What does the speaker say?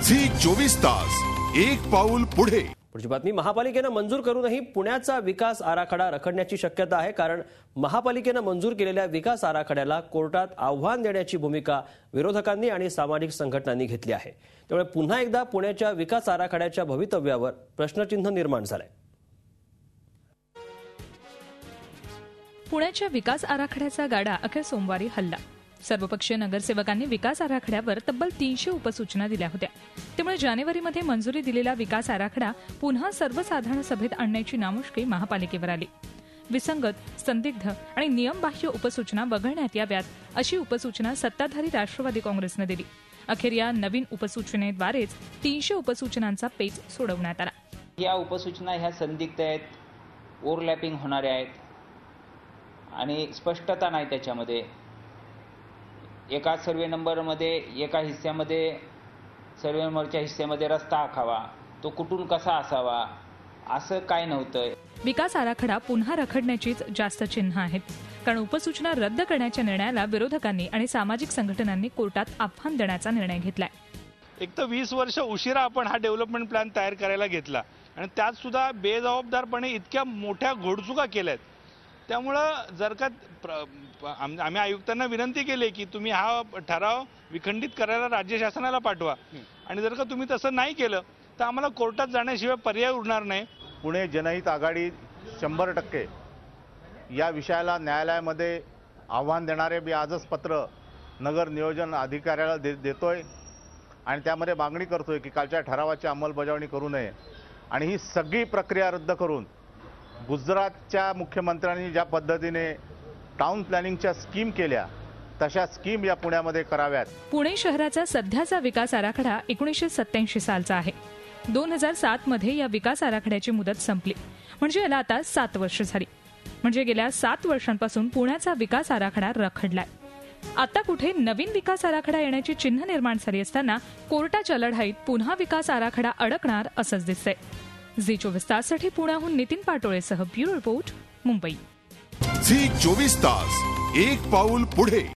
Zee 24 तास एक पाऊल पुढे। पुढची बातमी, महापालिकेने मंजूर करूनही पुण्याचा विकास आराखडा रखडण्याची शक्यता आहे। कारण महापालिकेने मंजूर केलेल्या विकास आराखड्याला कोर्टात आव्हान देण्याची भूमिका विरोधकांनी आणि सामाजिक संघटनांनी घेतली आहे। त्यामुळे पुन्हा एकदा पुण्याच्या विकास आराखड्याच्या भवितव्यावर प्रश्नचिन्ह निर्माण झालंय। पुण्याच्या विकास आराखड्याचा गाडा अखेर सोमवारी हलला। सर्वपक्षीय नगरसेवकांनी विकास आराखड्यावर तब्बल 300 उपसूचना दिल्या होत्या। त्यामुळे जानेवारीमध्ये मंजुरी दिलेला विकास आराखडा पुन्हा सर्वसाधारण सभेत आणण्याची नामुष्की महापालिकेवर आली। विसंगत, संदिग्ध आणि नियमबाह्य उपसूचना वगळण्यात याव्यात अशी उपसूचना सत्ताधारी राष्ट्रवादी काँग्रेसने दिली। अखेर या नवीन उपसूचनेद्वारेच 300 उपसूचनांचा पेच सोडवण्यात आला। या उपसूचना ह्या संदिग्ध आहेत, ओव्हरलॅपिंग होणाऱ्या आहेत आणि स्पष्टता नाही त्याच्यामध्ये। एका सर्वे नंबरमध्ये एका हिस्स्यामध्ये सर्वे नंबरच्या हिस्स्यामध्ये रस्ता आखावा, तो कुठून कसा असावा असं काय नव्हतं। विकास आराखडा पुन्हा रखडण्याचीच जास्त चिन्ह आहेत। कारण उपसूचना रद्द करण्याच्या निर्णयाला विरोधकांनी आणि सामाजिक संघटनांनी कोर्टात आव्हान देण्याचा निर्णय घेतलाय। एक तर 20 वर्ष उशिरा आपण हा डेव्हलपमेंट प्लॅन तयार करायला घेतला आणि त्यात सुद्धा बेजबाबदारपणे इतक्या मोठ्या घोडचुका केल्यात। त्यामुळं जर का आम्ही आयुक्तांना विनंती केली की तुम्ही हा ठराव विखंडित करायला राज्य शासनाला पाठवा आणि जर का तुम्ही तसं नाही केलं तर आम्हाला कोर्टात जाण्याशिवाय पर्याय उरणार नाही। पुणे जनहित आघाडी 100% या विषयाला न्यायालयामध्ये आव्हान देणारे मी आजच पत्र नगर नियोजन अधिकाऱ्याला देतोय आणि त्यामध्ये मागणी करतोय की कालच्या ठरावाची अंमलबजावणी करू नये आणि ही सगळी प्रक्रिया रद्द करून गुजरातच्या मुख्यमंत्र्यांनी ज्या पद्धतीने टाउन प्लॅनिंगच्या स्कीम केल्या तशा स्कीम या पुण्यामध्ये कराव्यात। पुणे शहराचा सध्याचा विकास आराखडा 1987 सालचा आहे। 2007 मध्ये या विकास आराखड्याची मुदत संपली, म्हणजे याला आता 7 वर्ष झाली। म्हणजे गेल्या 7 वर्षांपासून पुण्याचा विकास आराखडा रखडलाय। आता कुठे नवीन विकास आराखडा येण्याची चिन्ह निर्माण झाली असताना कोर्टाच्या लढाईत पुन्हा विकास आराखडा अडकणार असंच दिसतंय। झी 24 ताससाठी पुण्याहून नितीन पाटोळेसह ब्युरो रिपोर्ट, मुंबई। झी 24 तास एक पाऊल पुढे।